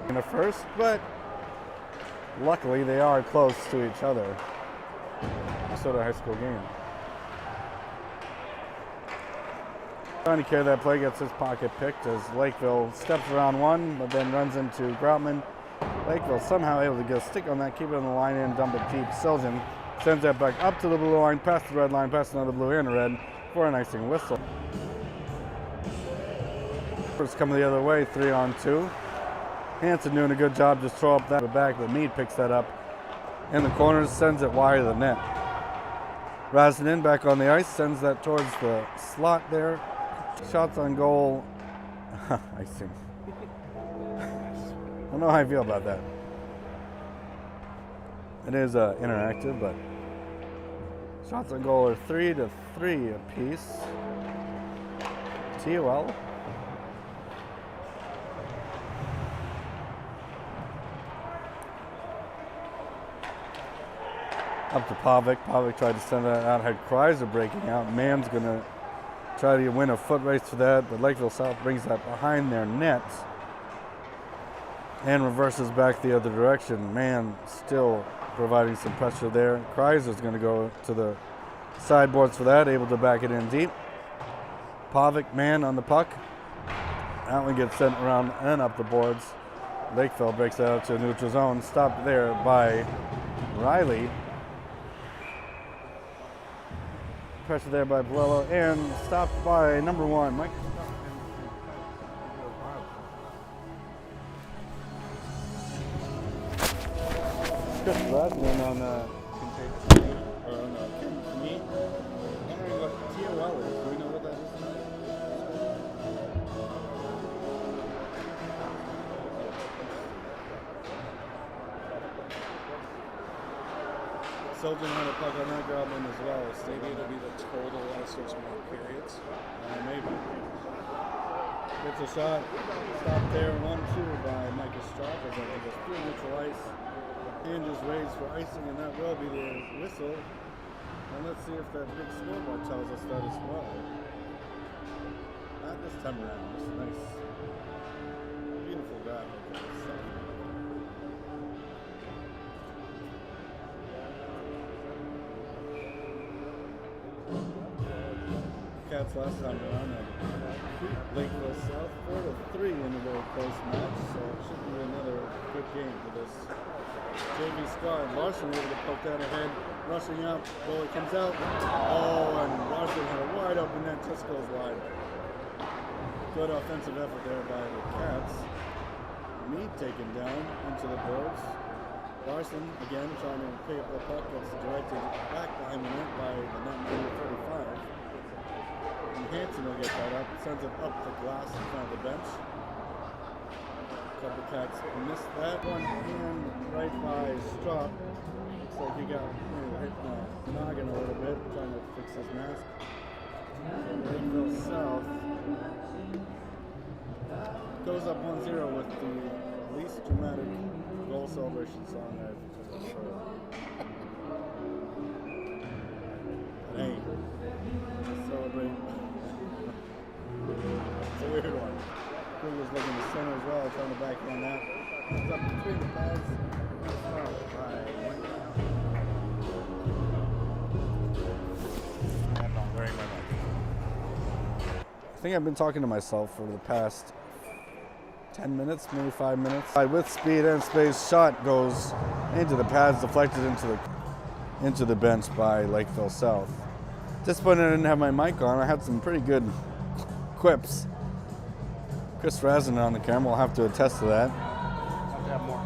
in the first, but luckily they are close to each other. Sort of high school game. Trying to carry that play, gets his pocket picked as Lakeville steps around one, but then runs into Groutman. Lakeville somehow able to get a stick on that, keep it on the line and dump it deep. Siljan sends that back up to the blue line, past the red line, past another blue and red for an icing whistle. First coming the other way, 3-on-2. Hanson doing a good job, just throw up that back, but Meade picks that up in the corners, sends it wide of the net. Razanin back on the ice, sends that towards the slot there. Shots on goal. Icing. I don't know how I feel about that. It is interactive, but shots on goal are 3-3 apiece. TOL. Up to Pavic. Pavic tried to send that out, had Kreiser breaking out. Mann's going to try to win a foot race for that, but Lakeville South brings that behind their net and reverses back the other direction. Mann still providing some pressure there. Kreiser's going to go to the sideboards for that, able to back it in deep. Pavic, Mann on the puck. That one gets sent around and up the boards. Lakeville breaks that out to a neutral zone. Stopped there by Riley. Pressure there by Palello and stopped by number 1, Mike. Chris Rasmussen on the contagious or on the meat. Wondering what TOL is. Do we know what that is? Siljan had a puck on that Groutman as well. So maybe it'll be the total ice more periods. Maybe. Gets a shot. Stopped there. 1-2 by Micah Stropp as it goes through neutral ice. Hand is raised for icing, and that will be the whistle. And let's see if that big scoreboard tells us that as well. Not this time around. It's nice. Beautiful graphic. Cats last time around at Lakeville South 4-3 in a very close match, so it should be another good game for this JV squad. Larson able to poke that ahead, rushing out, goalie comes out. Oh, and Larson had a wide open net, just goes wide. Good offensive effort there by the Cats. Meade taken down into the boards. Larson again trying to pick up the puck, gets directed back behind the net by the net number 35. Hanson will get that up, sends it up the glass in front of the bench. A couple Cats missed that one, and right by Stropp. Looks like he got hit the noggin a little bit, trying to fix his mask. So Lakeville South goes up 1-0 with the least dramatic goal celebration song I've ever heard. Hey, celebrate. It's a weird one. Kruger's looking to center as well, trying to backhand that. It's up between the pads. I think I've been talking to myself for the past 10 minutes, maybe 5 minutes. With speed and space, shot goes into the pads, deflected into the bench by Lakeville South. Disappointed I didn't have my mic on. I had some pretty good quips. Chris Razanin on the camera will have to attest to that. Have to have more.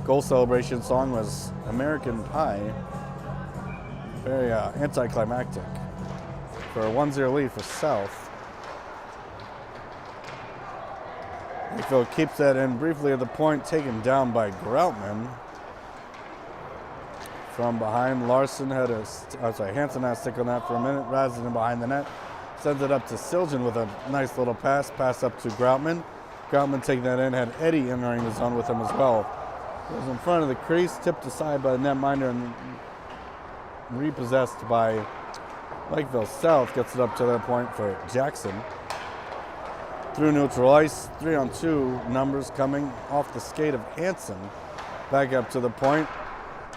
Goal celebration song was American Pie. Very anticlimactic for a 1-0 lead for South. Lakeville keeps that in briefly at the point, taken down by Groutman. From behind, Larson had Hanson had a stick on that for a minute. Razanin behind the net. Sends it up to Siljan with a nice little pass up to Groutman. Groutman taking that in, had Eddie entering the zone with him as well. Goes in front of the crease, tipped aside by the netminder and repossessed by Lakeville South. Gets it up to that point for Jackson. through neutral ice. 3-on-2 numbers coming off the skate of Hansen. Back up to the point.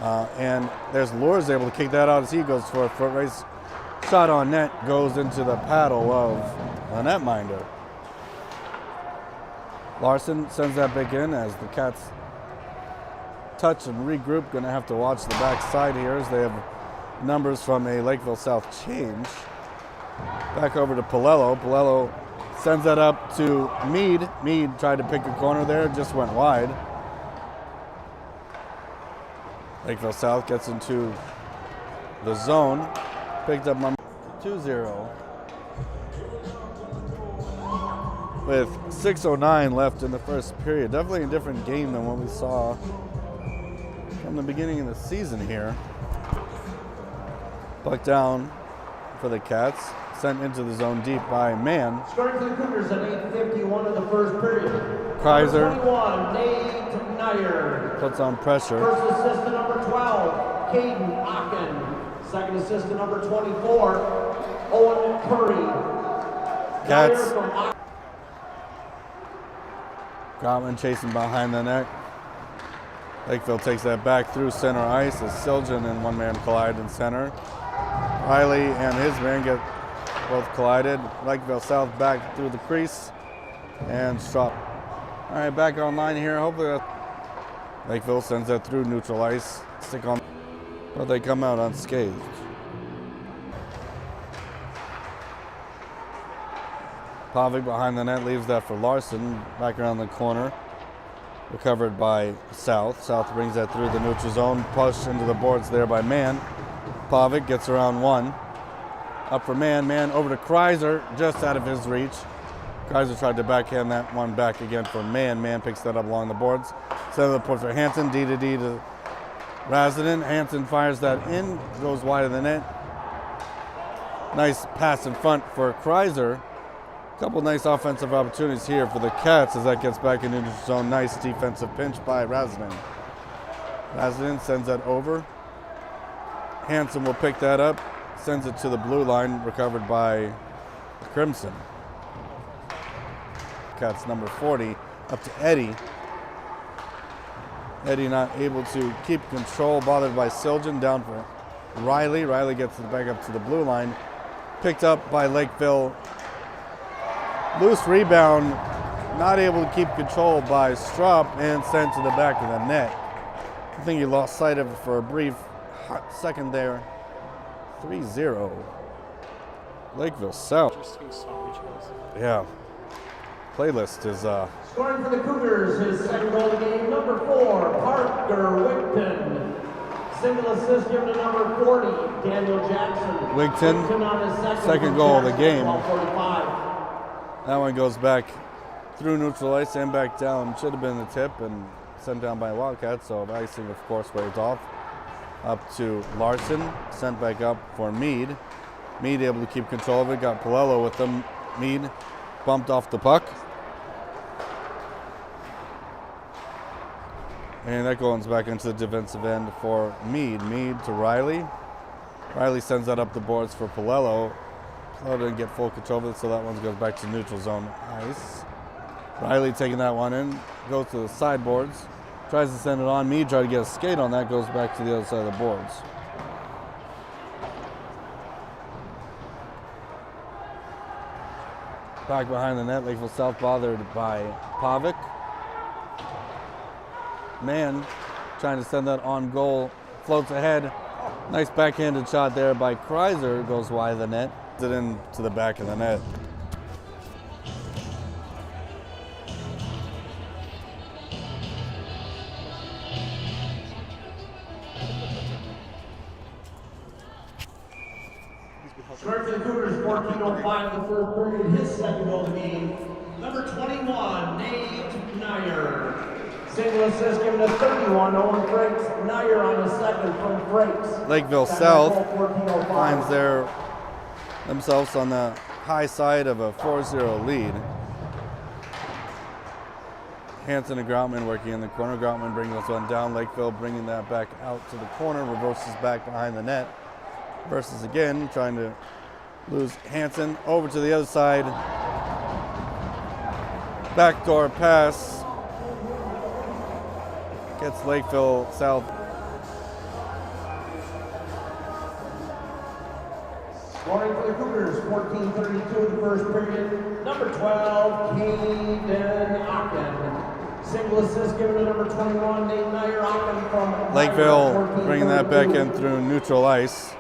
And there's Lures able to kick that out as he goes for a foot race. Shot on net goes into the paddle of the netminder. Larson sends that back in as the Cats touch and regroup. Going to have to watch the backside here as they have numbers from a Lakeville South change. Back over to Palello. Palello sends that up to Mead. Mead tried to pick a corner there, just went wide. Lakeville South gets into the zone. Picked up number 2-0. With 6:09 left in the first period. Definitely a different game than what we saw from the beginning of the season here. Puck down for the Cats. Sent into the zone deep by Mann. Starting for the Cougars at 8:51 of the first period. Kaiser. 21, Nate Nyer. Puts on pressure. First assist to number 12, Caden Ocken. Second assist to number 24, Owen Curry. Cats. Grotman chasing behind the net. Lakeville takes that back through center ice as Siljan and one man collide in center. Riley and his man get both collided. Lakeville South back through the crease and Strop. All right, back online here. Hopefully Lakeville sends that through neutral ice. Stick on, but they come out unscathed. Pavic behind the net leaves that for Larson. Back around the corner. Recovered by South. South brings that through the neutral zone. Push into the boards there by Mann. Pavic gets around one. Up for Mann. Mann over to Kreiser. Just out of his reach. Kreiser tried to backhand that one back again for Mann. Mann picks that up along the boards. Center of the board for Hansen. D to D to Razadin. Hansen fires that in. Goes wide of the net. Nice pass in front for Kreiser. Couple nice offensive opportunities here for the Cats as that gets back into the zone. Nice defensive pinch by Razadin. Razadin sends that over. Hansen will pick that up, sends it to the blue line, recovered by Crimson. Cats number 40 up to Eddie. Eddie not able to keep control, bothered by Siljan, down for Riley. Riley gets it back up to the blue line. Picked up by Lakeville. Loose rebound, not able to keep control by Strop and sent to the back of the net. I think he lost sight of it for a brief hot second there. 3-0. Lakeville South. Yeah. Playlist is Scoring for the Cougars, his second goal of the game, number 4, Parker Wigton. Single assist given to number 40, Daniel Jackson. Wigton on his second goal of the game. 12:45. That one goes back through neutral ice and back down. Should have been the tip and sent down by Wildcat, so icing, of course, waved off. Up to Larson, sent back up for Mead. Mead able to keep control of it, got Palello with them. Mead bumped off the puck. And that goes back into the defensive end for Mead. Mead to Riley. Riley sends that up the boards for Palello. Palello didn't get full control of it, so that one goes back to neutral zone ice. Riley taking that one in, goes to the sideboards, tries to send it on. Mead tried to get a skate on that, goes back to the other side of the boards. Back behind the net, Lakeville South bothered by Pavic. Mann trying to send that on goal, floats ahead. Nice backhanded shot there by Kreiser, goes wide of the net. It into the back of the net. Scoring for the Cougars, 14:05 in the first period, his second goal of the game, number 21, Nate Nyer. Single assist given to 31, Owen Frakes. Nyer on the second from Frakes. Lakeville South finds themselves on the high side of a 4-0 lead. Hansen and Groutman working in the corner. Groutman bringing this one down. Lakeville bringing that back out to the corner. Reverses back behind the net. Versus again, trying to lose Hansen over to the other side. Backdoor pass gets Lakeville South. Scoring for the Cougars, 14:32 in the first period. Number 12, Eagan. Single assist given to number 21, Nate Meyer. From Lakeville bringing that back in through neutral ice.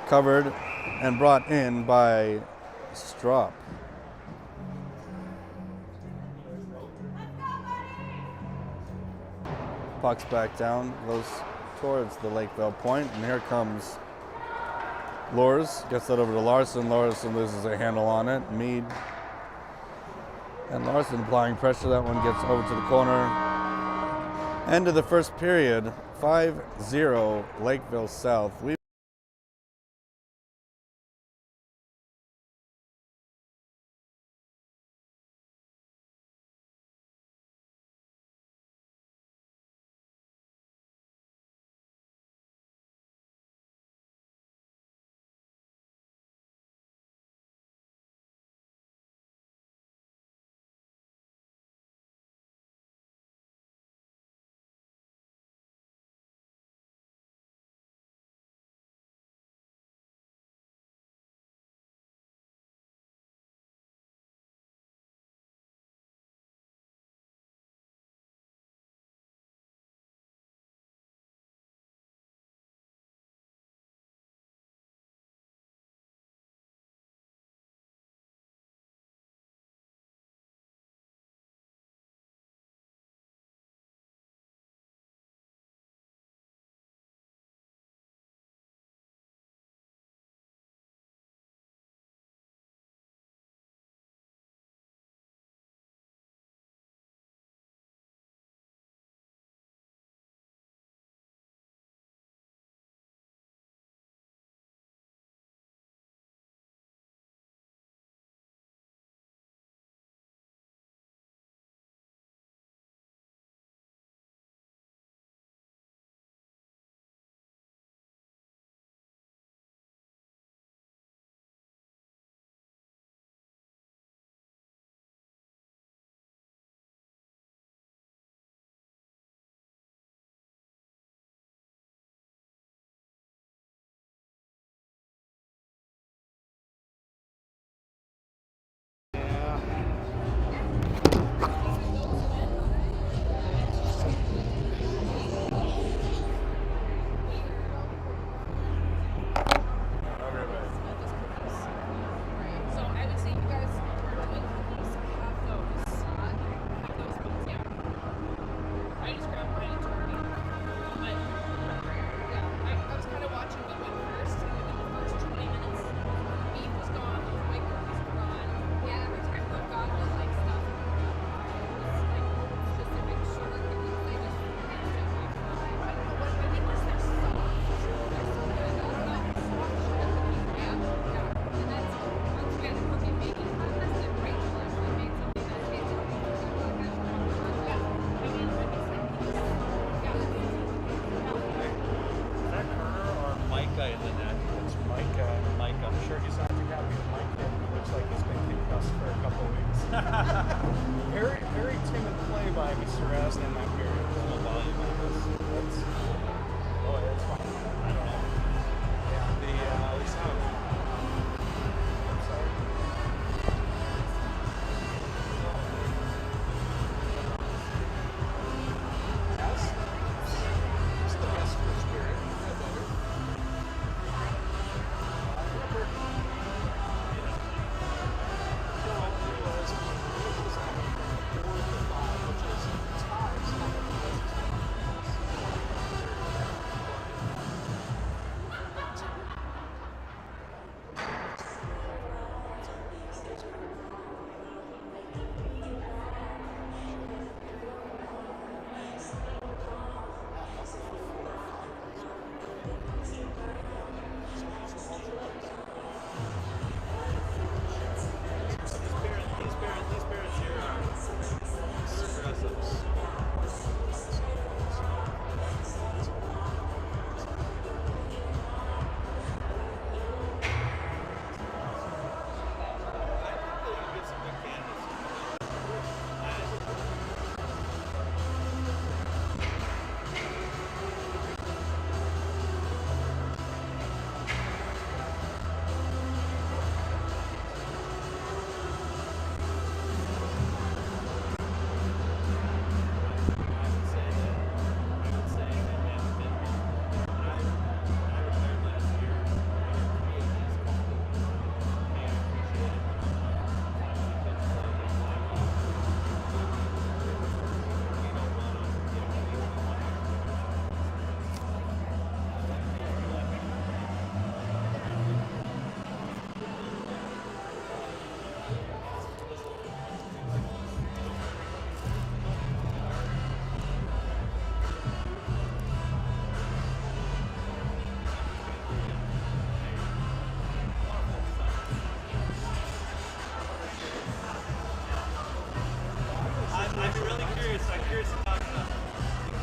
Covered and brought in by Strop. Puck's back down, goes towards the Lakeville point, and here comes Lors. Gets that over to Larson. Larson loses a handle on it. Mead and Larson applying pressure. That one gets over to the corner. End of the first period, 5-0 Lakeville South.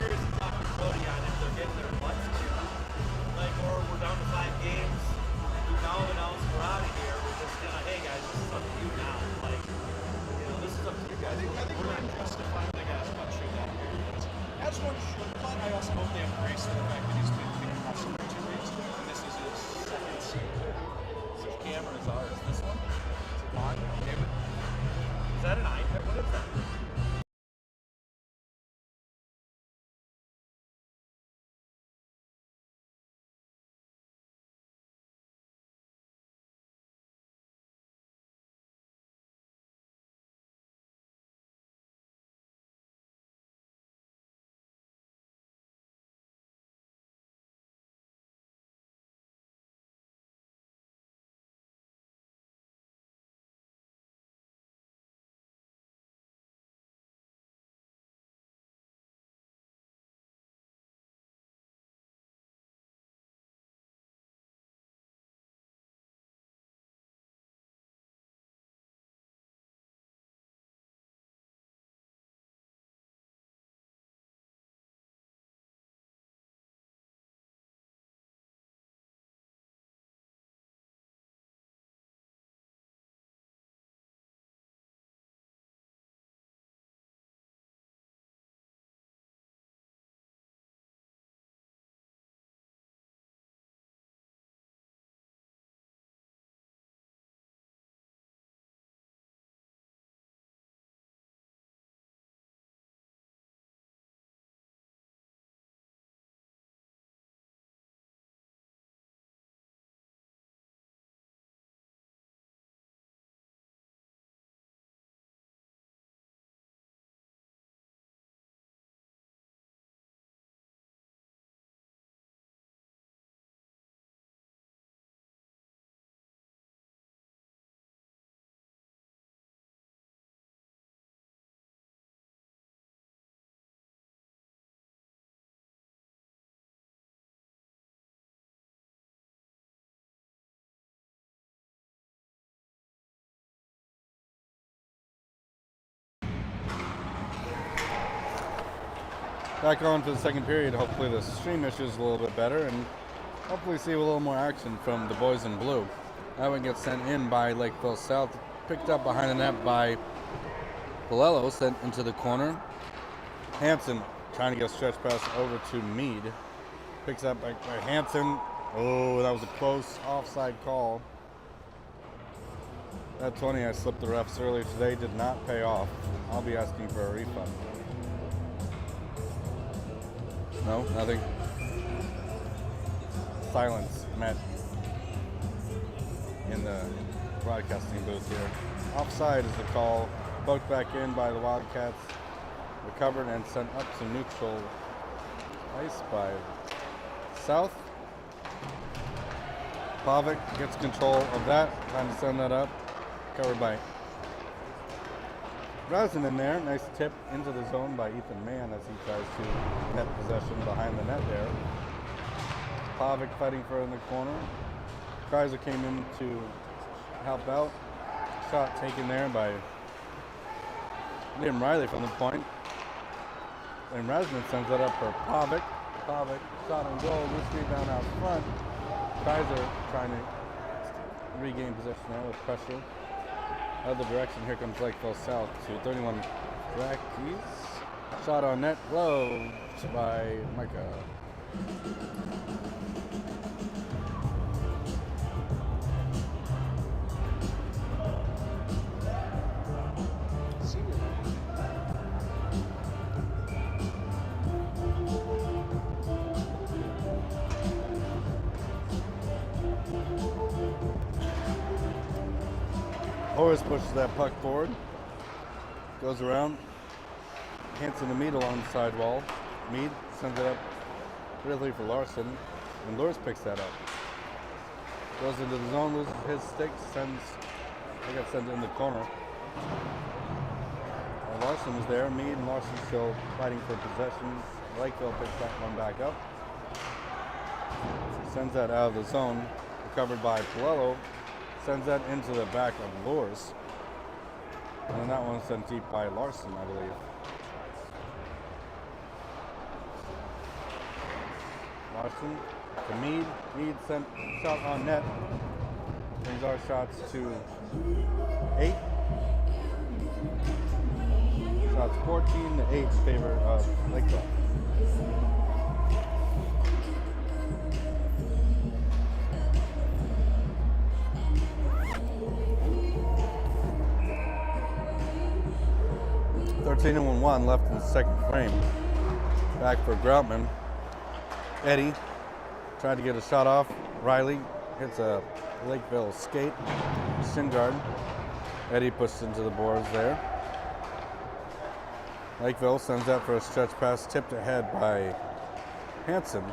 curious to talk to Cody on if they're getting their butts kicked. Like, or we're down to 5 games. We now announce we're out of here. We're just gonna, hey guys, this is up to you now. Like, you know, this is up to you guys. I think we're justified the guys cut through that period. As one should, but I also hope they embrace the fact that he's been clean muscle for 2 weeks, and this is his second season. Which camera is ours? This one? Is it on? Okay, but is that an iPad? What is that? Back on for the second period. Hopefully the stream issue is a little bit better, and hopefully see a little more action from the boys in blue. That one gets sent in by Lakeville South, picked up behind the net by Palello, sent into the corner. Hanson trying to get a stretch pass over to Mead. Picks up by Hanson. Oh, that was a close offside call. That 20 I slipped the refs earlier today did not pay off. I'll be asking for a refund. No, nothing. Silence met in the broadcasting booth here. Offside is the call. Poked back in by the Wildcats. Recovered and sent up to neutral ice by South. Pavic gets control of that. Trying to send that up. Covered by Rosen in there. Nice tip into the zone by Ethan Mann as he tries to net possession behind the net there. Pavic fighting for it in the corner. Kreiser came in to help out. Shot taken there by Liam Riley from the point. And Rasmus sends that up for Pavic. Pavic shot on goal. Loose rebound out front. Kreiser trying to regain possession there with pressure. Other direction, here comes Lakeville South to 31 Rackies. Shot on net, gloved by Micah. Horace pushes that puck forward, goes around, Hanson to Mead along the sidewall. Mead sends it up really for Larson, and Lewis picks that up. Goes into the zone, loses his stick, sends it in the corner. And Larson was there. Mead and Larson still fighting for possession. Lakeville picks that one back up. Sends that out of the zone, recovered by Palello. Sends that into the back of Lures. And then that one sent deep by Larson, I believe. Larson to Mead. Mead sent shot on net. Brings our shots to 8. Shots 14 to 8 in favor of Lakeville. And 1 left in the second frame. Back for Groutman. Eddie tried to get a shot off. Riley hits a Lakeville skate. Shin guard. Eddie pushed into the boards there. Lakeville sends that for a stretch pass, tipped ahead by Hanson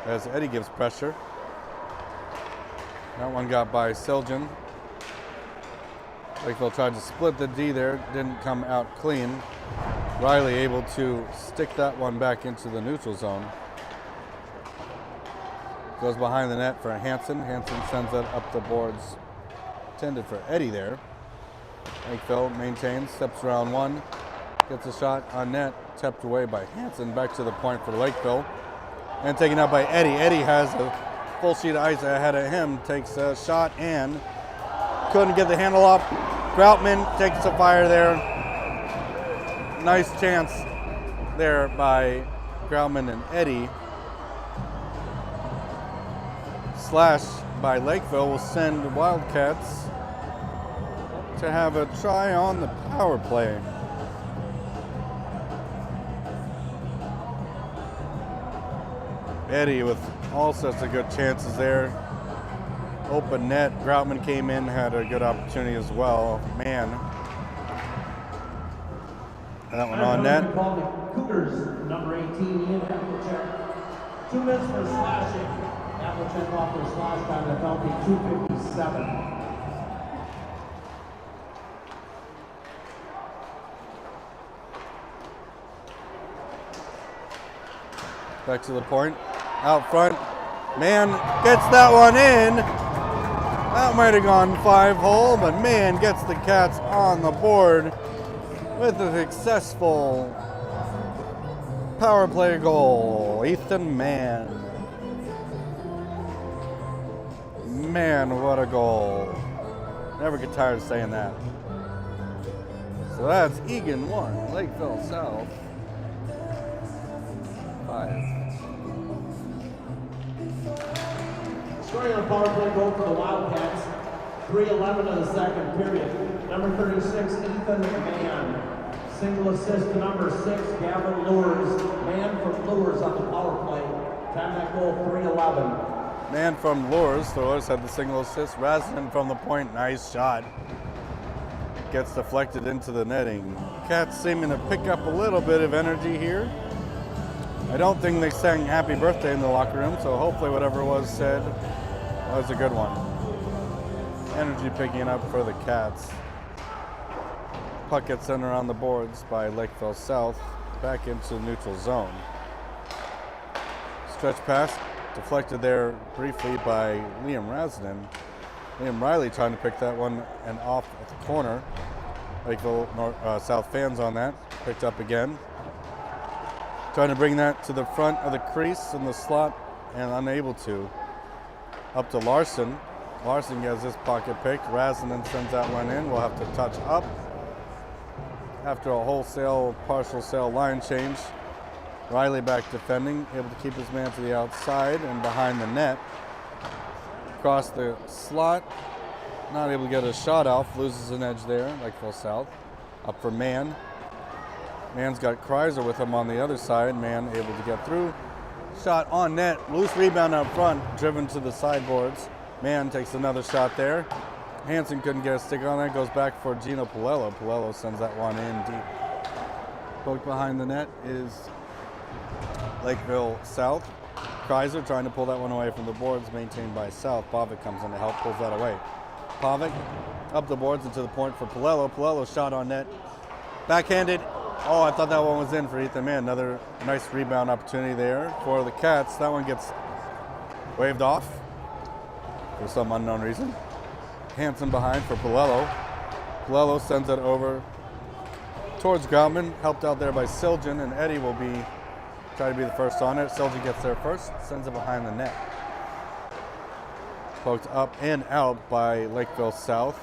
as Eddie gives pressure. That one got by Siljan. Lakeville tried to split the D there, didn't come out clean. Riley able to stick that one back into the neutral zone. Goes behind the net for Hanson. Hanson sends that up the boards. Intended for Eddie there. Lakeville maintains, steps around one. Gets a shot on net, tapped away by Hanson. Back to the point for Lakeville. And taken out by Eddie. Eddie has a full sheet of ice ahead of him. Takes a shot and couldn't get the handle off. Groutman takes a fire there. Nice chance there by Groutman and Eddie. Slash by Lakeville will send Wildcats to have a try on the power play. Eddie with all sorts of good chances there. Open net. Groutman came in, had a good opportunity as well. Man. That one on net. Cougars, number 18, Ian Applecheck. 2 minutes for slashing. Applecheck off for slash time, the penalty 2:57. Back to the point. Out front. Man gets that one in. That might have gone 5-hole, but man gets the Cats on the board with a successful power play goal. Ethan Mann. Man, what a goal. Never get tired of saying that. So that's Eagan 1, Lakeville South 5. Scoring on a power play goal for the Wildcats. 3:11 of the second period. Number 36, Ethan Mann. Single assist to number 6, Gavin Lures. Mann from Lures on the power play. Time that goal, 3:11. Man from Lures. The Lures had the single assist. Rasmussen from the point. Nice shot. Gets deflected into the netting. Cats seeming to pick up a little bit of energy here. I don't think they sang happy birthday in the locker room, so hopefully whatever was said was a good one. Energy picking up for the Cats. Puck gets sent around the boards by Lakeville South, back into the neutral zone. Stretch pass, deflected there briefly by Liam Rasden. Liam Riley trying to pick that one and off at the corner. Lakeville South fans on that, picked up again. Trying to bring that to the front of the crease in the slot and unable to. Up to Larson. Larson gets his pocket picked. Rasmussen sends that one in. We'll have to touch up. After a wholesale, partial sale line change. Riley back defending, able to keep his man to the outside and behind the net. Across the slot, not able to get a shot off, loses an edge there, Lakeville South. Up for Mann. Mann's got Kreiser with him on the other side. Mann able to get through. Shot on net, loose rebound up front, driven to the sideboards. Mann takes another shot there. Hanson couldn't get a stick on that, goes back for Gino Palello. Palello sends that one in deep. Poked behind the net is Lakeville South. Kreiser trying to pull that one away from the boards, maintained by South. Pavic comes in to help, pulls that away. Pavic up the boards into the point for Palello. Palello shot on net. Backhanded. Oh, I thought that one was in for Ethan Mann. Another nice rebound opportunity there for the Cats. That one gets waved off for some unknown reason. Hanson behind for Palello. Palello sends it over towards Groutman, helped out there by Siljan, and Eddie will be try to be the first on it. Silgy gets there first, sends it behind the net. Poked up and out by Lakeville South.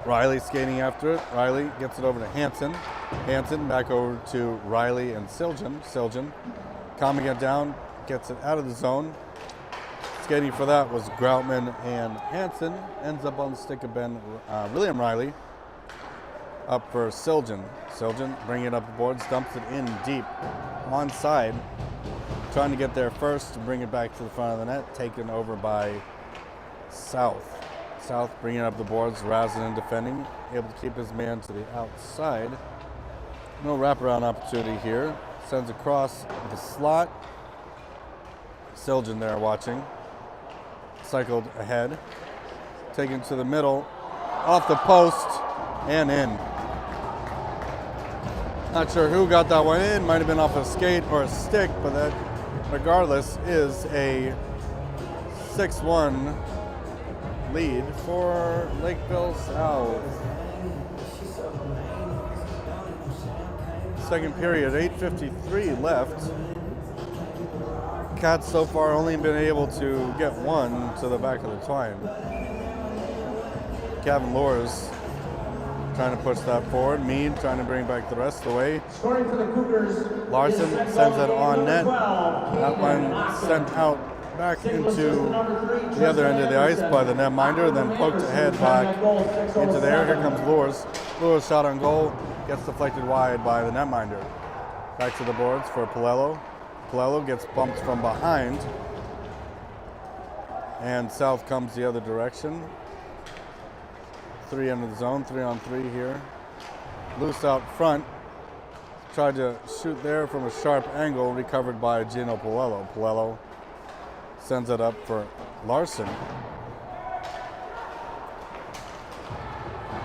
Riley skating after it. Riley gets it over to Hanson. Hanson back over to Riley and Siljan. Siljan calming it down, gets it out of the zone. Skating for that was Groutman and Hanson. Ends up on the stick of William Riley. Up for Siljan. Siljan bringing it up the boards, dumps it in deep, onside. Trying to get there first to bring it back to the front of the net. Taken over by South. South bringing up the boards, Razin defending. Able to keep his man to the outside. No wraparound opportunity here. Sends across the slot. Siljan there watching. Cycled ahead. Taken to the middle. Off the post and in. Not sure who got that one in. Might have been off a skate or a stick, but that, regardless, is a 6-1 lead for Lakeville South. Second period, 8:53 left. Cats so far only been able to get one to the back of the twine. Gavin Lors trying to push that forward. Mead trying to bring back the rest of the way. Scoring for the Cougars. Larson sends it on net. That one sent out back into the other end of the ice by the netminder, then poked ahead back into the air. Here comes Lors. Lors shot on goal, gets deflected wide by the netminder. Back to the boards for Palello. Palello gets bumped from behind, and South comes the other direction. 3 into the zone, 3-on-3 here. Loose out front. Tried to shoot there from a sharp angle, recovered by Gino Palello. Palello sends it up for Larson.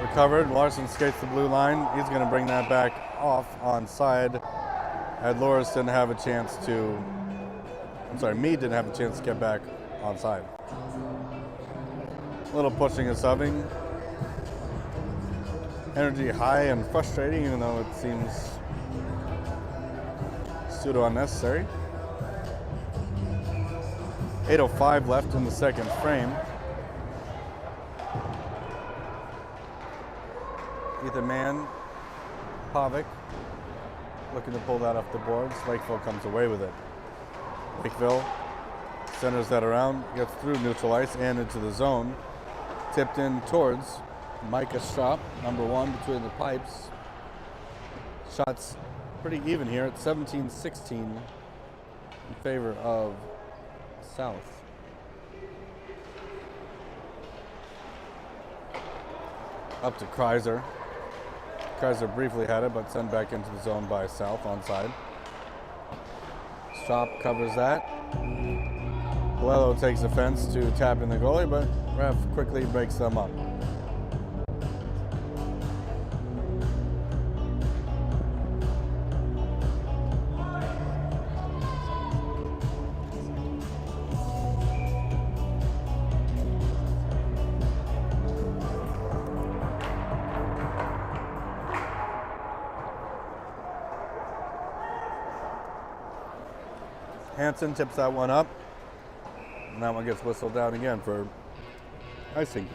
Recovered. Larson skates the blue line. He's going to bring that back off onside. Loris didn't have a chance to. Mead didn't have a chance to get back onside. A little pushing and subbing. Energy high and frustrating, even though it seems pseudo unnecessary. 8:05 left in the second frame. Ethan Mann, Pavic, looking to pull that off the boards. Lakeville comes away with it. Lakeville centers that around, gets through neutral ice and into the zone. Tipped in towards Micah Strop, number 1 between the pipes. Shots pretty even here at 17-16 in favor of South. Up to Kreiser. Kreiser briefly had it, but sent back into the zone by South onside. Strop covers that. Palello takes offense to tapping the goalie, but ref quickly breaks them up. Hanson tips that one up, and that one gets whistled down again for icing.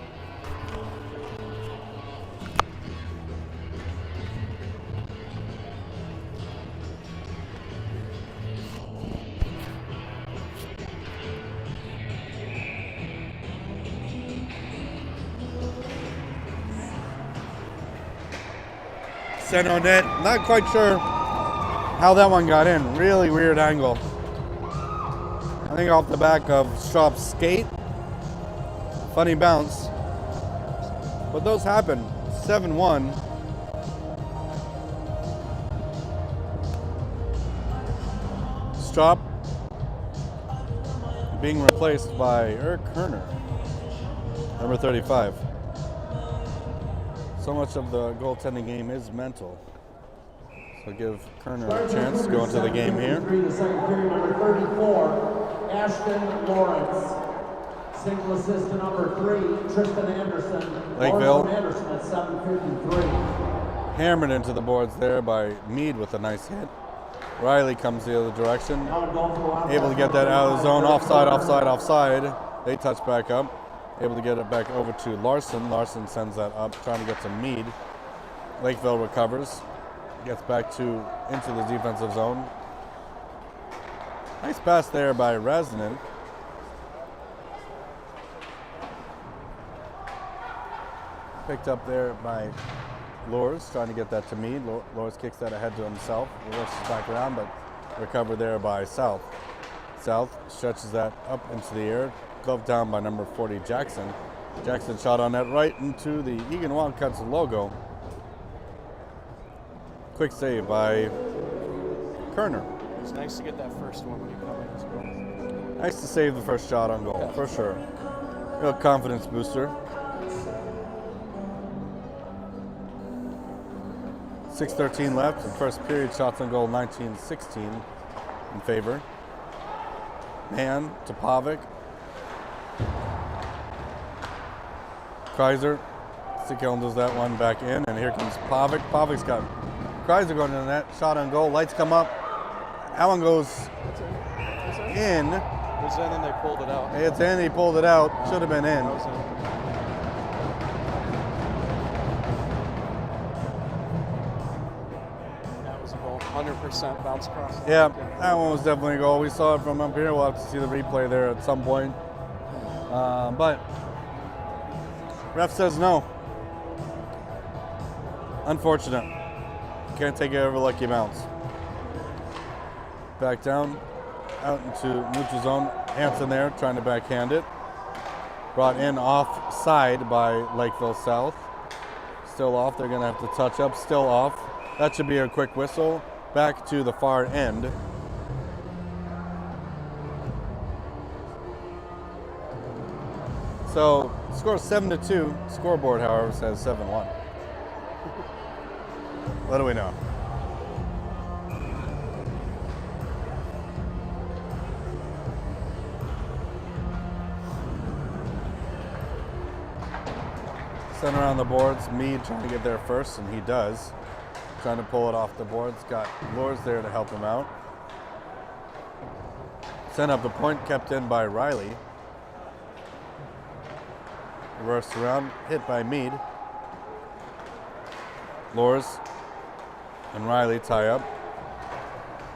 Center net, not quite sure how that one got in. Really weird angle. I think off the back of Strop's skate. Funny bounce. But those happen. 7-1. Strop being replaced by Eric Kerner, number 35. So much of the goaltending game is mental. So give Kerner a chance to go into the game here. The second period, number 34. Ashton Lawrence. Single assist to number 3, Tristan Anderson. Lakeville. Anderson at 7:53. Hammered into the boards there by Mead with a nice hit. Riley comes the other direction. Now going for the line. Able to get that out of the zone. Offside. They touch back up. Able to get it back over to Larson. Larson sends that up, trying to get to Mead. Lakeville recovers. Gets back into the defensive zone. Nice pass there by Resnick. Picked up there by Lors, trying to get that to Mead. Lors kicks that ahead to himself. Reverses back around, but recovered there by South. South stretches that up into the air. Gloved down by number 40, Jackson. Jackson shot on that right into the Eagan Wildcats logo. Quick save by Kerner. It's nice to get that first one when you come in as well. Nice to save the first shot on goal, for sure. Real confidence booster. 6:13 left in first period. Shots on goal 19-16 in favor. Man to Pavic. Kreiser. Sikkeln does that one back in, and here comes Pavic. Pavic's got Kreiser going to the net. Shot on goal. Lights come up. That one goes in. It was in and they pulled it out. It's in. He pulled it out. Should have been in. That was in. That was a goal. 100% bounce across. Yeah, that one was definitely a goal. We saw it from up here. We'll have to see the replay there at some point. But ref says no. Unfortunate. Can't take it over lucky bounce. Back down, out into neutral zone. Hansen there, trying to backhand it. Brought in offside by Lakeville South. Still off. They're going to have to touch up. Still off. That should be a quick whistle. Back to the far end. So, score 7-2. Scoreboard, however, says 7-1. What do we know? Center on the boards. Mead trying to get there first, and he does. Trying to pull it off the boards. Got Lors there to help him out. Sent up the point, kept in by Riley. Reversed around, hit by Mead. Lors and Riley tie up.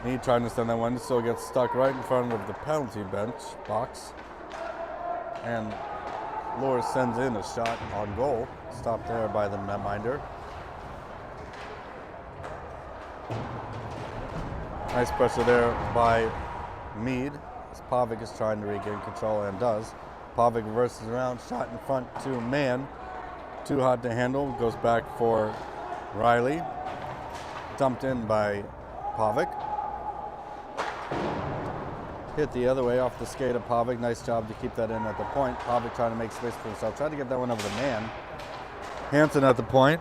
Mead trying to send that one, still gets stuck right in front of the penalty bench box. And Lors sends in a shot on goal. Stopped there by the netminder. Nice pressure there by Mead as Pavic is trying to regain control and does. Pavic reverses around, shot in front to Man. Too hot to handle, goes back for Riley. Dumped in by Pavic. Hit the other way off the skate of Pavic. Nice job to keep that in at the point. Pavic trying to make space for himself. Tried to get that one over the Man. Hansen at the point.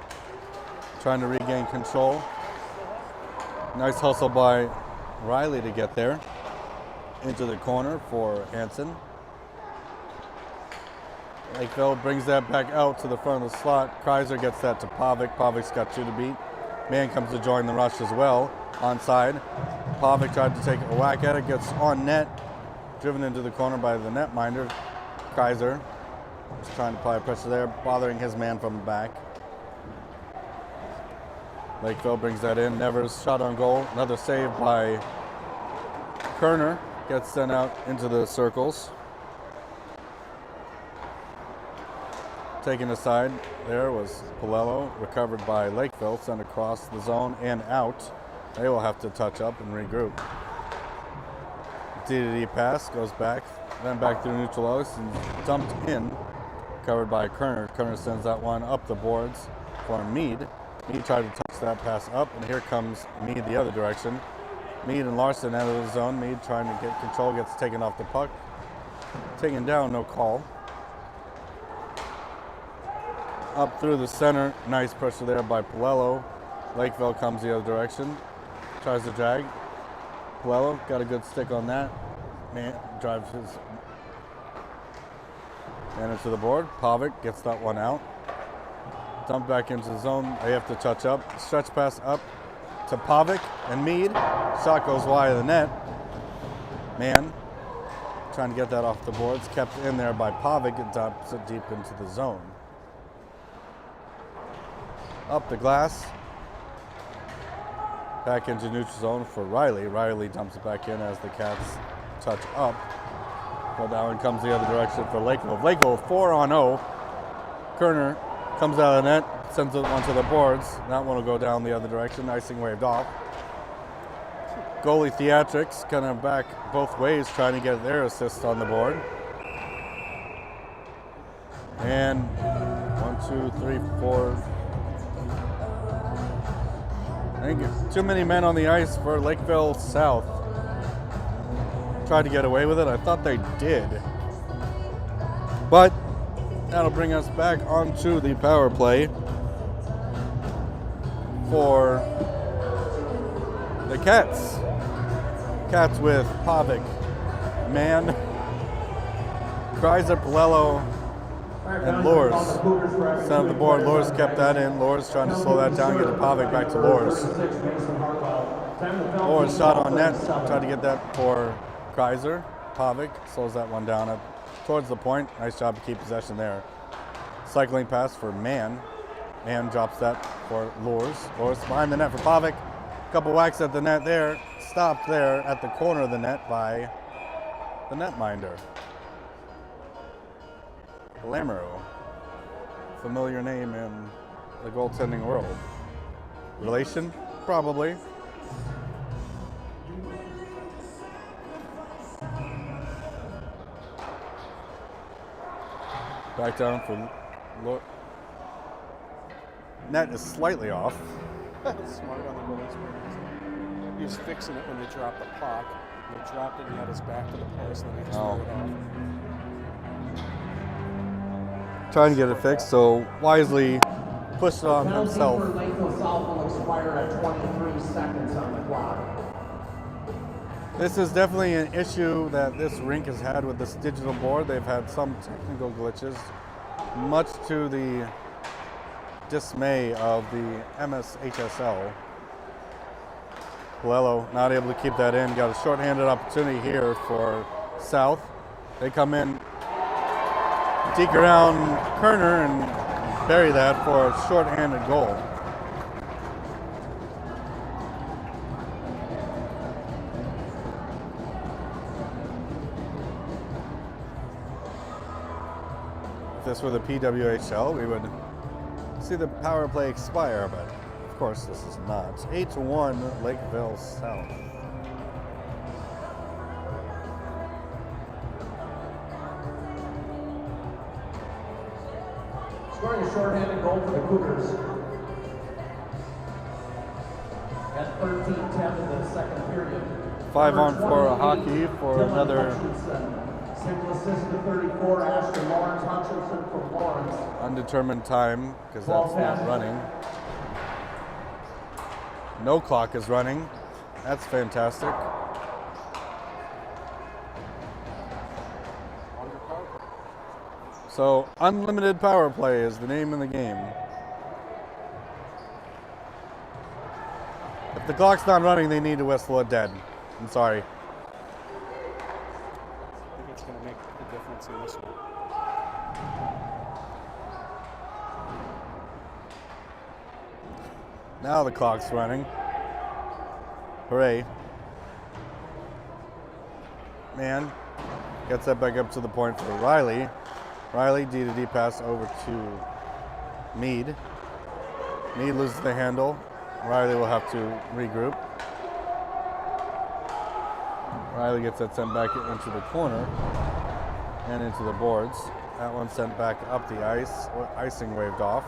Trying to regain control. Nice hustle by Riley to get there. Into the corner for Hansen. Lakeville brings that back out to the front of the slot. Kreiser gets that to Pavic. Pavic's got two to beat. Man comes to join the rush as well. Onside. Pavic tried to take a whack at it. Gets on net. Driven into the corner by the netminder. Kreiser is trying to apply pressure there, bothering his man from the back. Lakeville brings that in. Nevers shot on goal. Another save by Kerner. Gets sent out into the circles. Taken aside there was Palello, recovered by Lakeville, sent across the zone and out. They will have to touch up and regroup. D-to-D pass goes back, then back through neutral ice and dumped in, covered by Kerner. Kerner sends that one up the boards for Mead. Mead tried to touch that pass up, and here comes Mead the other direction. Mead and Larson out of the zone. Mead trying to get control, gets taken off the puck. Taken down, no call. Up through the center, nice pressure there by Palello. Lakeville comes the other direction, tries to drag. Palello got a good stick on that. Man drives his man into the board. Pavic gets that one out. Dump back into the zone. They have to touch up. Stretch pass up to Pavic and Mead. Shot goes wide of the net. Man trying to get that off the boards. Kept in there by Pavic. It drops it deep into the zone. Up the glass. Back into neutral zone for Riley. Riley dumps it back in as the Cats touch up. But that one comes the other direction for Lakeville. Lakeville 4-0. Kerner comes out of the net, sends it onto the boards. That one will go down the other direction. Icing waved off. Goalie Theatrics kind of back both ways trying to get their assist on the board. And 1, 2, 3, 4. I think too many men on the ice for Lakeville South. Tried to get away with it. I thought they did. But that'll bring us back onto the power play for the Cats. Cats with Pavic, Man, Kreiser, Palello, and Lors. Center of the board, Lors kept that in. Lors trying to slow that down, get the Pavic back to Lors. Lors shot on net, tried to get that for Kreiser. Pavic slows that one down towards the point. Nice job to keep possession there. Cycling pass for Man. Man drops that for Lors. Lors behind the net for Pavic. Couple whacks at the net there. Stopped there at the corner of the net by the netminder. Lamoureux. Familiar name in the goaltending world. Relation? Probably. Back down for net is slightly off. Smart on the goalie's part. He was fixing it when they dropped the puck. They dropped it and he had his back to the post, and then he just threw it off. Trying to get it fixed, so wisely pushed it on himself. Penalty for Lakeville South will expire at 23 seconds on the clock. This is definitely an issue that this rink has had with this digital board. They've had some technical glitches, much to the dismay of the MSHSL. Palello not able to keep that in. Got a shorthanded opportunity here for South. They come in, deke around Kerner and bury that for a shorthanded goal. If this were the PWHL, we would see the power play expire, but of course this is not. 8-1 Lakeville South. Scoring a shorthanded goal for the Cougars. At 13:10 in the second period. 5-on-4 hockey for Dylan another Hutchinson. Single assist to 34, Ashton Lawrence Hutchinson from Lawrence. undetermined time because that's not running. No clock is running. That's fantastic. So unlimited power play is the name of the game. If the clock's not running, they need to whistle it dead. I'm sorry. I think it's going to make the difference in this one. Now the clock's running. Hooray. Man gets that back up to the point for Riley. Riley, D-to-D pass over to Mead. Mead loses the handle. Riley will have to regroup. Riley gets that sent back into the corner and into the boards. That one sent back up the ice. Icing waved off.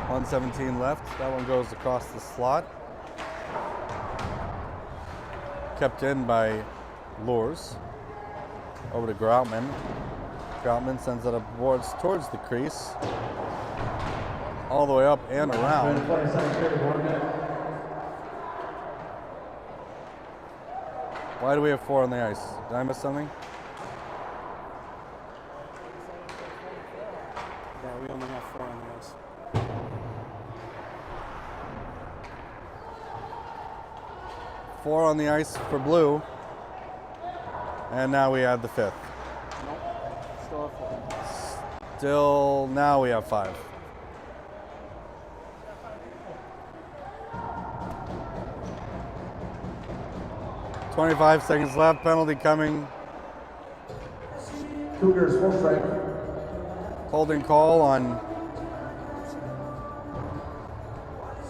1:17 left. That one goes across the slot. Kept in by Lors. Over to Groutman. Groutman sends it up boards towards the crease. All the way up and around. Why do we have 4 on the ice? Did I miss something? Yeah, we only have 4 on the ice. 4 on the ice for blue. And now we add the 5th. Nope. Still have 4. Still, now we have 5. .25 seconds left, penalty coming. Cougars full strike. Holding call on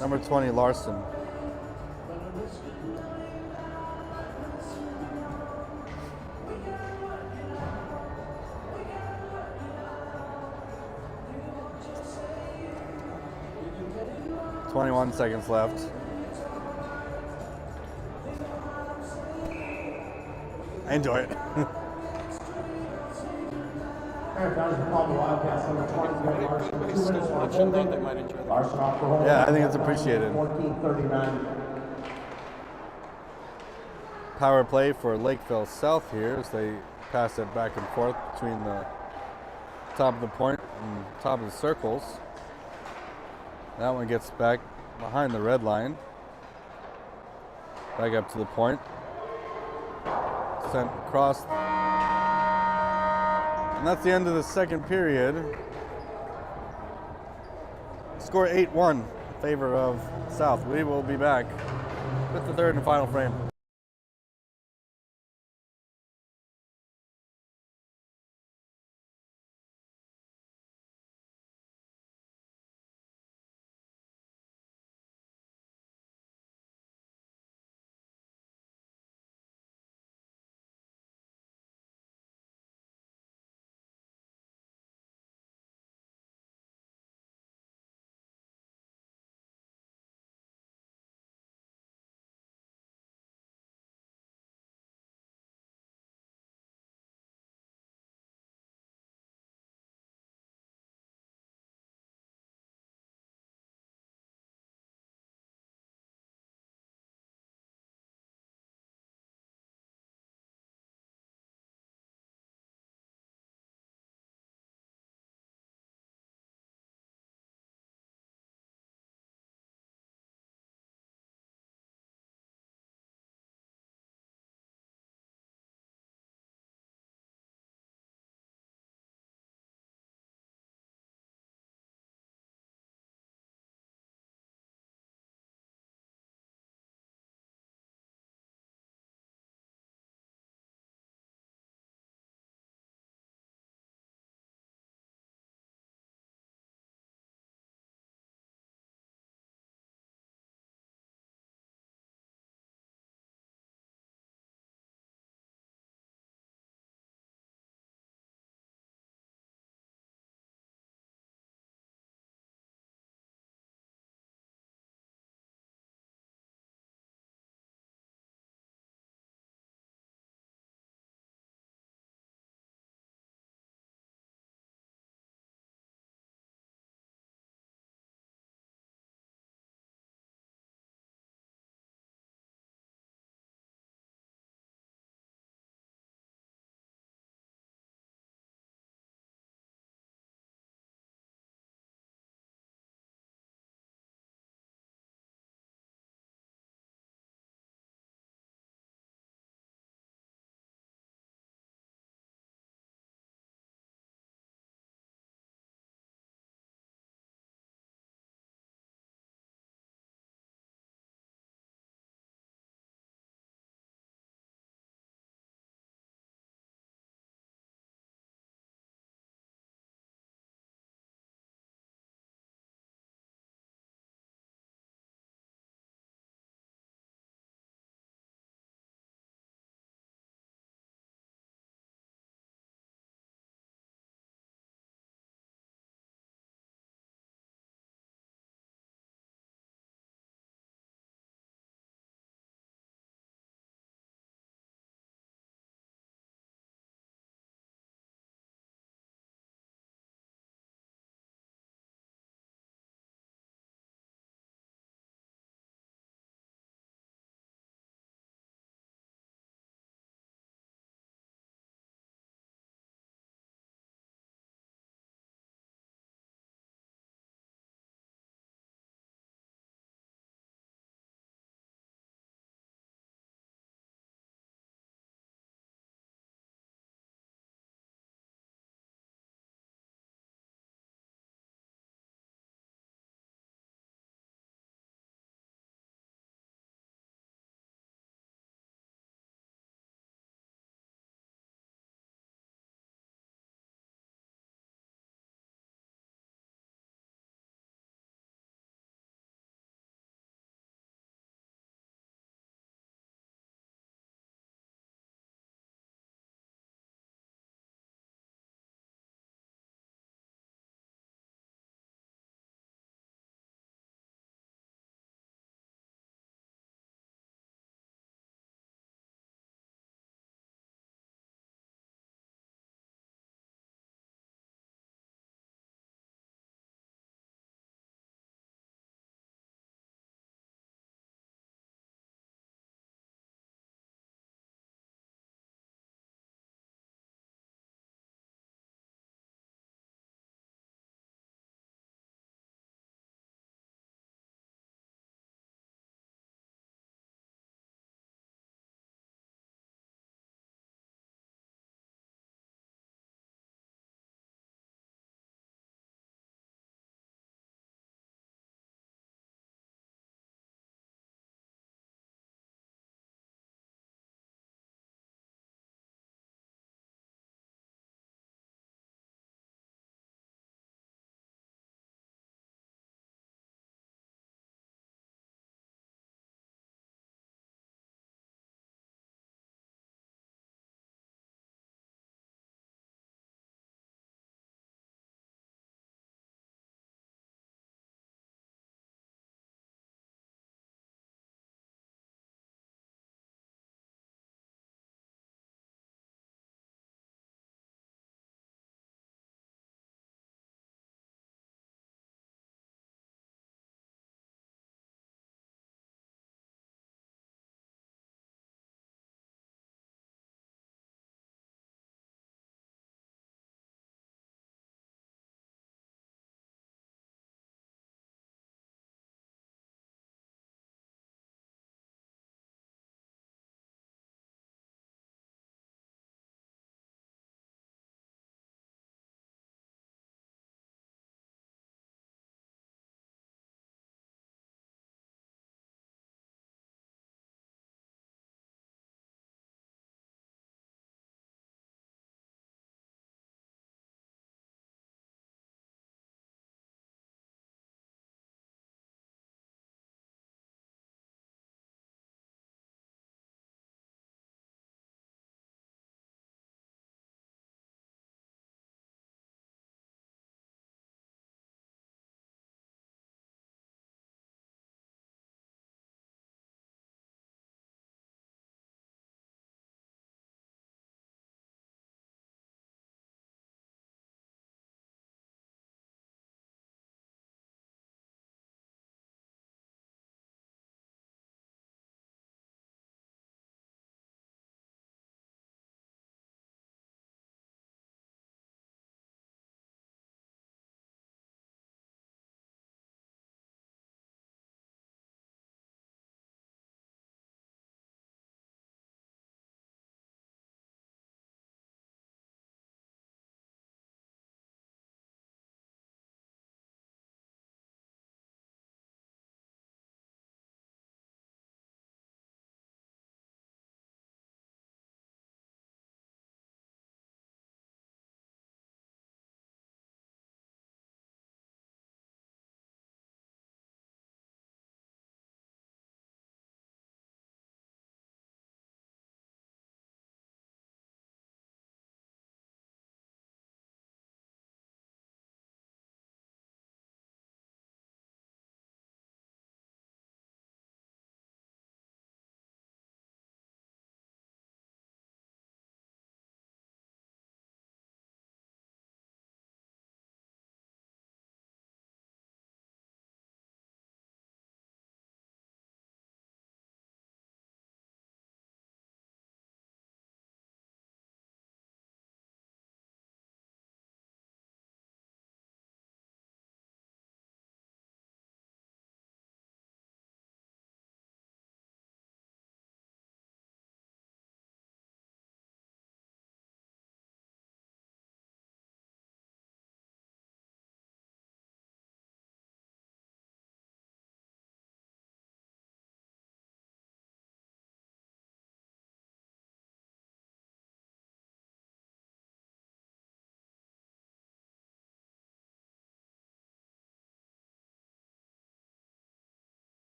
number 20, Larson. .21 seconds left. I enjoy it. Everybody's still watching, they might enjoy the Larson off the hole. Yeah, I think it's appreciated. 14:39. Power play for Lakeville South here as they pass it back and forth between the top of the point and top of the circles. That one gets back behind the red line. Back up to the point. Sent across. And that's the end of the second period. Score 8-1 in favor of South. We will be back with the third and final frame.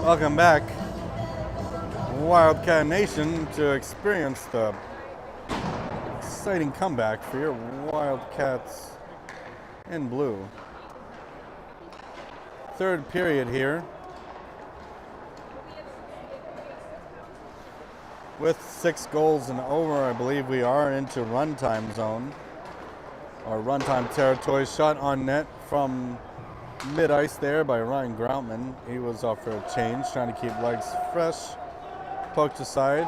Welcome back, Wildcat Nation, to experience the exciting comeback for your Wildcats in blue. Third period here, with 6 goals and over. I believe we are into runtime zone, or runtime territory. Shot on net from mid-ice there by Ryan Groutman. He was off for a change, trying to keep legs fresh. Poked aside.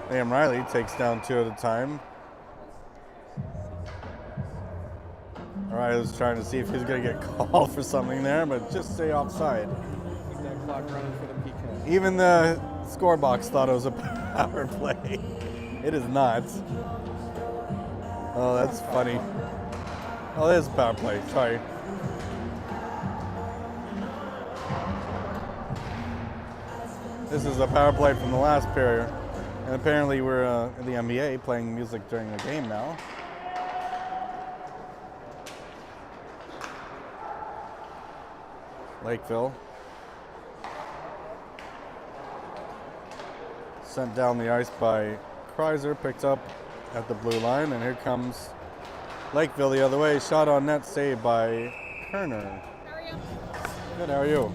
Liam Riley takes down 2 at a time. Riley was trying to see if he was going to get called for something there, but just stay offside. Keep that clock running for the PK. Even the score box thought it was a power play. It is not. Oh, that's funny. Oh, it is a power play. Sorry. This is a power play from the last period. And apparently we're in the NBA playing music during the game now. Lakeville. Sent down the ice by Kreiser, picked up at the blue line, and here comes Lakeville the other way. Shot on net, saved by Kerner. How are you? Good, how are you?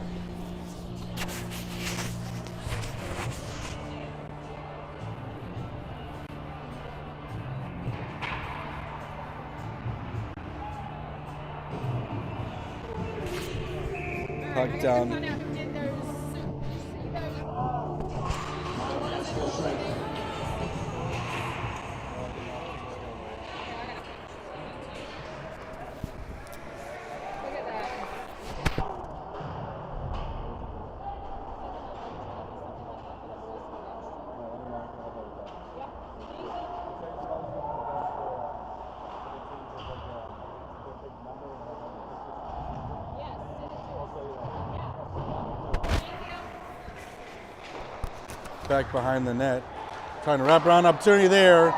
Puck down. Find out who did those. Look at that. Back behind the net. Trying to wrap around opportunity there.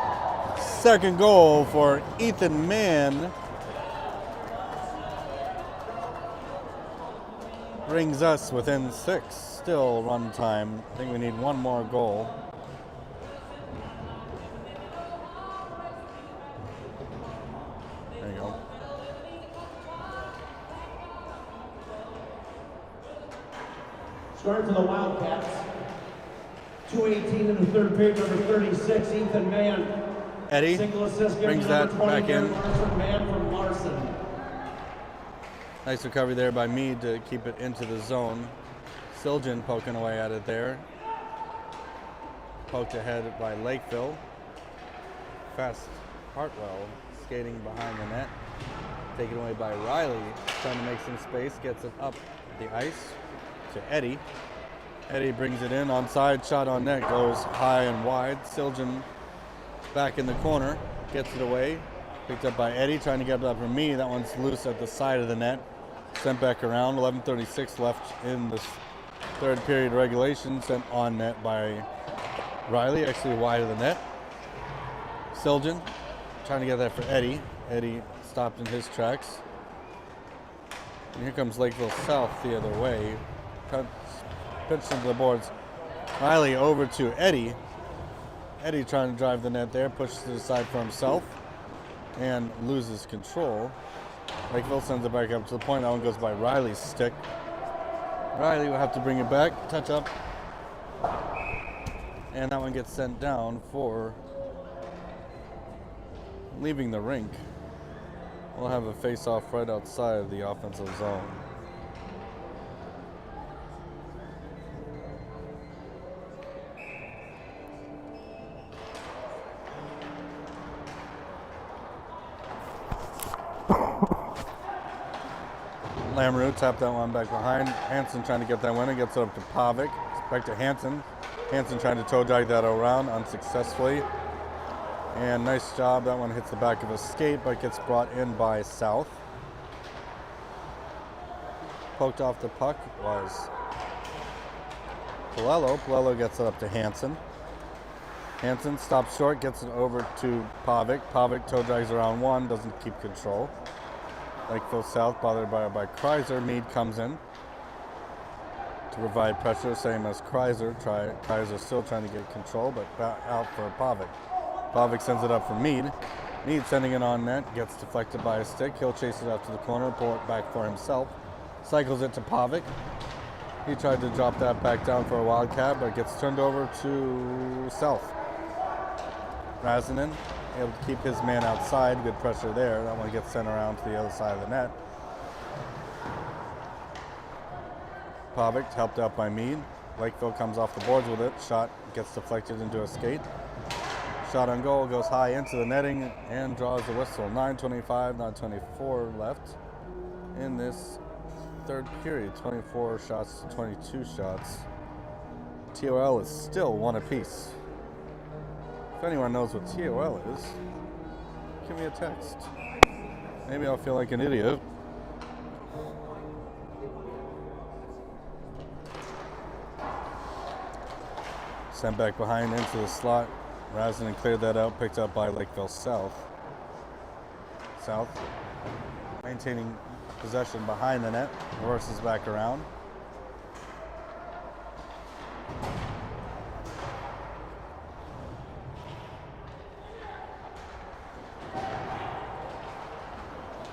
Second goal for Ethan Mann. Brings us within 6. Still run time. I think we need one more goal. There you go. Starting for the Wildcats. 2:18 in the third period, number 36, Ethan Mann. Eddie Single assist given brings to number that 20, back in. Larson Mann from Larson. Nice recovery there by Meade to keep it into the zone. Siljan poking away at it there. Poked ahead by Lakeville. Fast Hartwell skating behind the net. Taken away by Riley. Trying to make some space. Gets it up the ice to Eddie. Eddie brings it in. Onside. Shot on net. Goes high and wide. Siljan back in the corner. Gets it away. Picked up by Eddie. Trying to get it up for me. That one's loose at the side of the net. Sent back around. 11:36 left in this third period regulation. Sent on net by Riley. Actually wide of the net. Siljan trying to get that for Eddie. Eddie stopped in his tracks. And here comes Lakeville South the other way. Pitched into the boards. Riley over to Eddie. Eddie trying to drive the net there. Pushes to the side for himself. And loses control. Lakeville sends it back up to the point. That one goes by Riley's stick. Riley will have to bring it back. Touch up. And that one gets sent down for leaving the rink. We'll have a face-off right outside of the offensive zone. Lamoureux tapped that one back behind. Hansen trying to get that winner. Gets it up to Pavic. Back to Hansen. Hansen trying to toe drag that around unsuccessfully. And nice job. That one hits the back of his skate, but gets brought in by South. Poked off the puck was Palello. Palello gets it up to Hansen. Hansen stops short, gets it over to Pavic. Pavic toe drags around one, doesn't keep control. Lakeville South bothered by Kreiser. Meade comes in. to provide pressure, same as Kreiser. Kreiser still trying to get control, but out for Pavic. Pavic sends it up for Mead. Mead sending it on net, gets deflected by a stick. He'll chase it out to the corner, pull it back for himself. Cycles it to Pavic. He tried to drop that back down for a wildcat, but gets turned over to Self. Razanen able to keep his man outside. Good pressure there. That one gets sent around to the other side of the net. Pavic helped out by Mead. Lakeville comes off the boards with it. Shot gets deflected into a skate. Shot on goal goes high into the netting and draws the whistle. 9:25, 9:24 left in this third period. 24 shots to 22 shots. TOL is still one apiece. If anyone knows what TOL is, give me a text. Maybe I'll feel like an idiot. Sent back behind into the slot. Razanen cleared that out, picked up by Lakeville South. South maintaining possession behind the net, reverses back around.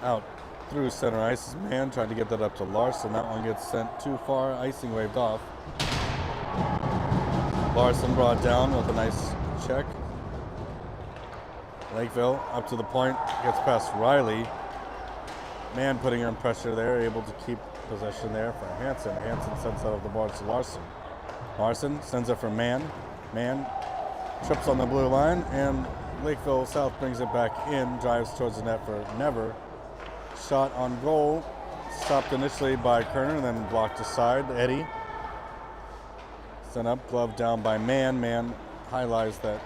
Out through center ice, man tried to get that up to Larson. That one gets sent too far, icing waved off. Larson brought down with a nice check. Lakeville up to the point, gets past Riley. Man putting in pressure there, able to keep possession there for Hansen. Hansen sends out of the boards to Larson. Larson sends it for Man. Man trips on the blue line, and Lakeville South brings it back in, drives towards the net for Never. Shot on goal, stopped initially by Kerner, and then blocked aside. Eddie. Sent up, glove down by Man. Man highlights that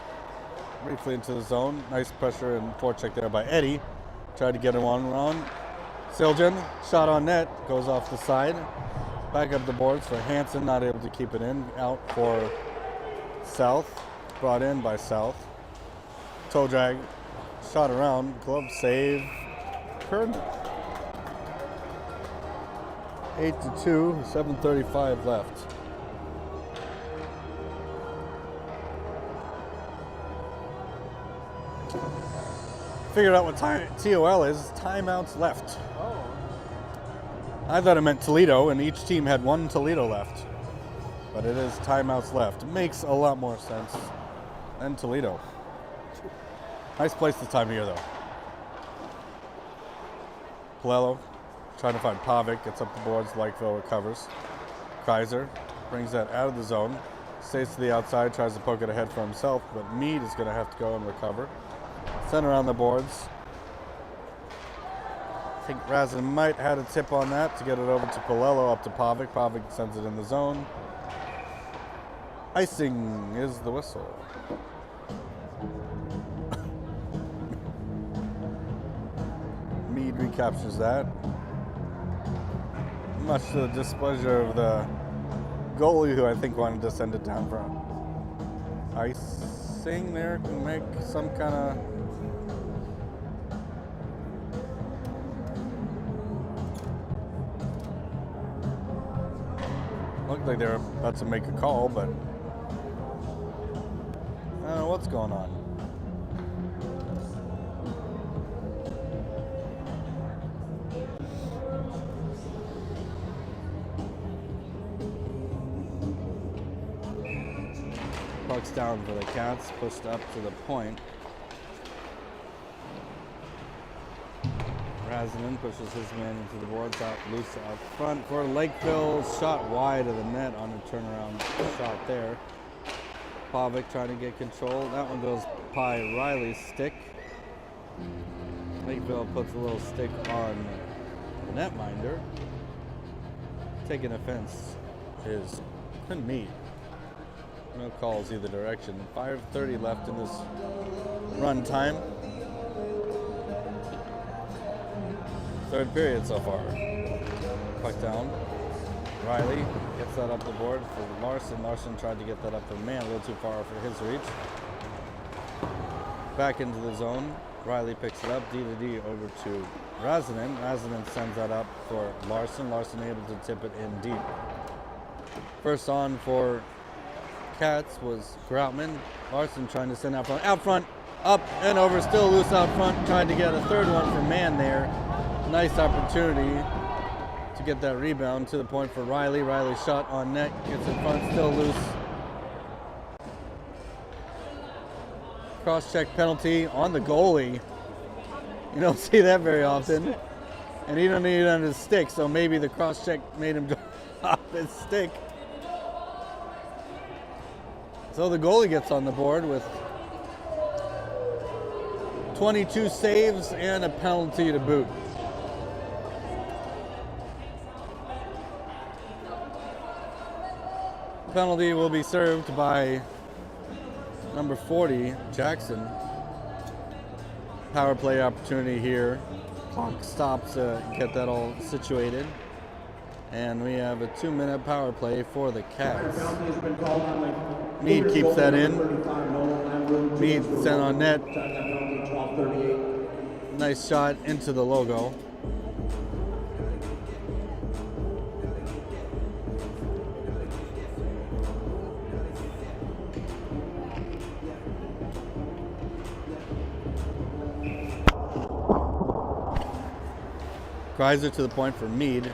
briefly into the zone. Nice pressure and forecheck there by Eddie. Tried to get him on run. Siljan, shot on net, goes off the side. Back up the boards for Hansen, not able to keep it in. Out for South, brought in by South. Toe drag, shot around, glove save. Kerner. 8-2, 7:35 left. Figured out what TOL is. Timeouts left. Oh. I thought it meant Toledo, and each team had one Toledo left. But it is timeouts left. Makes a lot more sense than Toledo. Nice place this time of year, though. Palello trying to find Pavic. Gets up the boards. Lakeville recovers. Kreiser brings that out of the zone. Stays to the outside. Tries to poke it ahead for himself, but Mead is going to have to go and recover. Center on the boards. I think Razanen might have had a tip on that to get it over to Palello, up to Pavic. Pavic sends it in the zone. Icing is the whistle. Mead recaptures that. Much to the displeasure of the goalie, who I think wanted to send it down for icing there. Can make some kind of... Looked like they were about to make a call, but I don't know what's going on. Puck's down for the Cats, pushed up to the point. Razanen pushes his man into the boards, out loose out front for Lakeville. Shot wide of the net on a turnaround shot there. Pavic trying to get control. That one goes by Riley's stick. Lakeville puts a little stick on the netminder. Taking offense is Quinn Mead. No calls either direction. 5:30 left in this run time. Third period so far. Puck down. Riley gets that up the board for Larson. Larson tried to get that up for Man, a little too far for his reach. Back into the zone. Riley picks it up. D over to Razanen. Razanen sends that up for Larson. Larson able to tip it in deep. First on for Cats was Groutman. Larson trying to send out front. Out front, up and over, still loose out front. Trying to get a third one for Man there. Nice opportunity to get that rebound to the point for Riley. Riley shot on net, gets in front, still loose. Cross-check penalty on the goalie. You don't see that very often. And he don't need it on his stick, so maybe the cross-check made him drop his stick. So the goalie gets on the board with 22 saves and a penalty to boot. Penalty will be served by number 40, Jackson. Power play opportunity here. Clock stops to get that all situated. And we have a 2-minute power play for the Cats. Mead keeps that in. Mead sent on net. Nice shot into the logo. Kreiser to the point for Mead.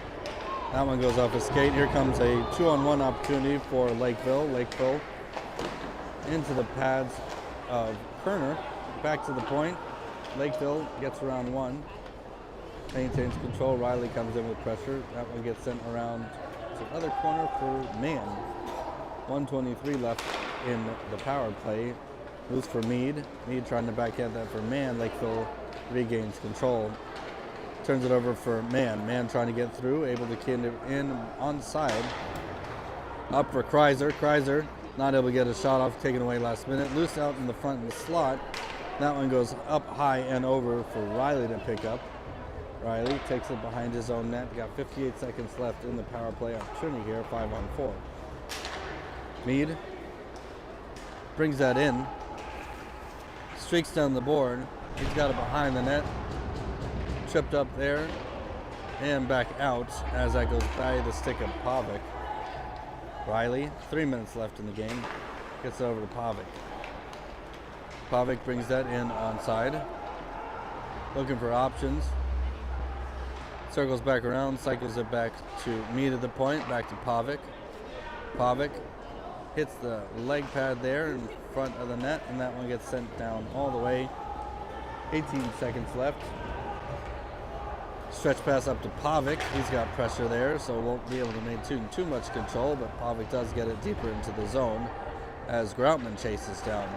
That one goes off his skate. Here comes a 2-on-1 opportunity for Lakeville. Lakeville into the pads of Kerner. Back to the point. Lakeville gets around one. Maintains control. Riley comes in with pressure. That one gets sent around to the other corner for Man. 1:23 left in the power play. Loose for Mead. Mead trying to backhand that for Man. Lakeville regains control. Turns it over for Man. Man trying to get through, able to kid it in onside. Up for Kreiser. Kreiser not able to get a shot off, taken away last minute. Loose out in the front in the slot. That one goes up high and over for Riley to pick up. Riley takes it behind his own net. Got 58 seconds left in the power play opportunity here, 5-on-4. Mead brings that in. Streaks down the board. He's got it behind the net. Tripped up there and back out as that goes by the stick of Pavic. Riley, 3 minutes left in the game, gets it over to Pavic. Pavic brings that in onside. Looking for options. Circles back around, cycles it back to Mead at the point, back to Pavic. Pavic hits the leg pad there in front of the net, and that one gets sent down all the way. 18 seconds left. Stretch pass up to Pavic. He's got pressure there, so won't be able to maintain too much control, but Pavic does get it deeper into the zone as Groutman chases down.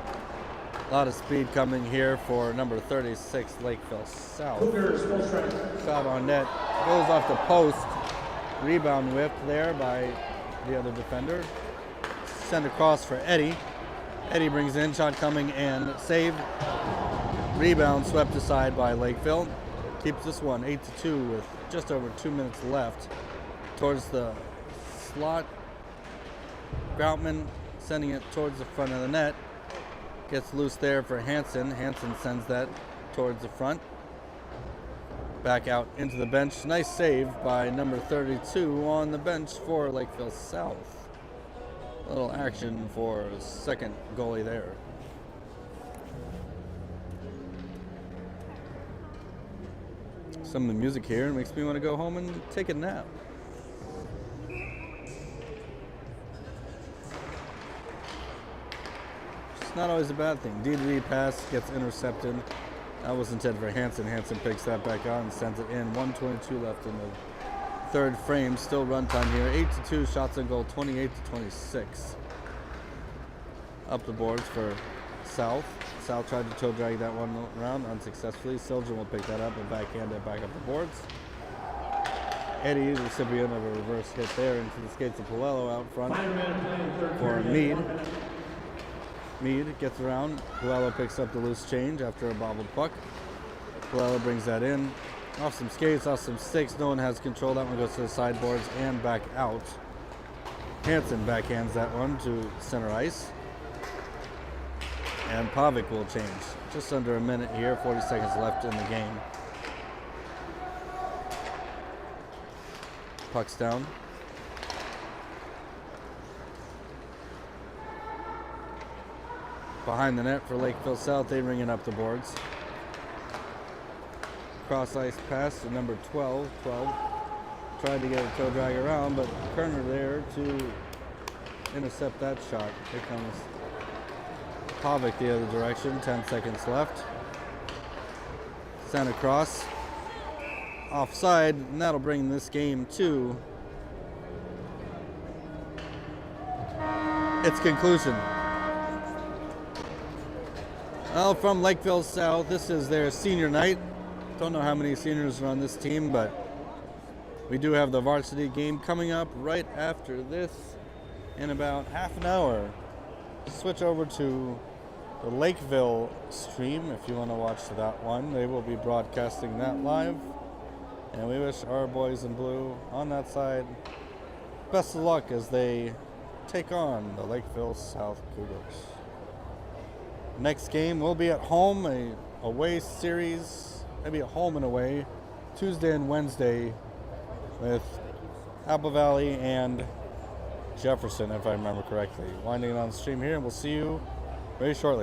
A lot of speed coming here for number 36, Lakeville South. Shot on net. Goes off the post. Rebound whipped there by the other defender. Send across for Eddie. Eddie brings in, shot coming and saved. Rebound swept aside by Lakeville. Keeps this one 8-2 with just over 2 minutes left. Towards the slot. Groutman sending it towards the front of the net. Gets loose there for Hansen. Hansen sends that towards the front. Back out into the bench. Nice save by number 32 on the bench for Lakeville South. A little action for second goalie there. Some of the music here makes me want to go home and take a nap. It's not always a bad thing. D-to-D pass gets intercepted. That was intended for Hansen. Hansen picks that back out and sends it in. 1:22 left in the third frame. Still runtime here. 8-2 shots on goal. 28-26. Up the boards for South. South tried to toe drag that one around unsuccessfully. Siljan will pick that up and backhand it back up the boards. Eddie, the recipient of a reverse hit there into the skates of Puello out front for Mead. Mead gets around. Puello picks up the loose change after a bobbled puck. Puello brings that in. Off some skates, off some sticks. No one has control. That one goes to the sideboards and back out. Hansen backhands that one to center ice. And Pavic will change. Just under a minute here, 40 seconds left in the game. Puck's down. behind the net for Lakeville South. They ringing up the boards. Cross ice pass to number 12. 12 tried to get a toe drag around, but Kerner there to intercept that shot. Here comes Pavic the other direction. 10 seconds left. Sent across. Offside, and that'll bring this game to its conclusion. Well, from Lakeville South, this is their senior night. Don't know how many seniors are on this team, but we do have the varsity game coming up right after this in about half an hour. Switch over to the Lakeville stream if you want to watch that one. They will be broadcasting that live. And we wish our boys in blue on that side best of luck as they take on the Lakeville South Cougars. Next game will be at home, a away series, maybe at home and away, Tuesday and Wednesday with Apple Valley and Jefferson, if I remember correctly. Winding it on the stream here, and we'll see you very shortly.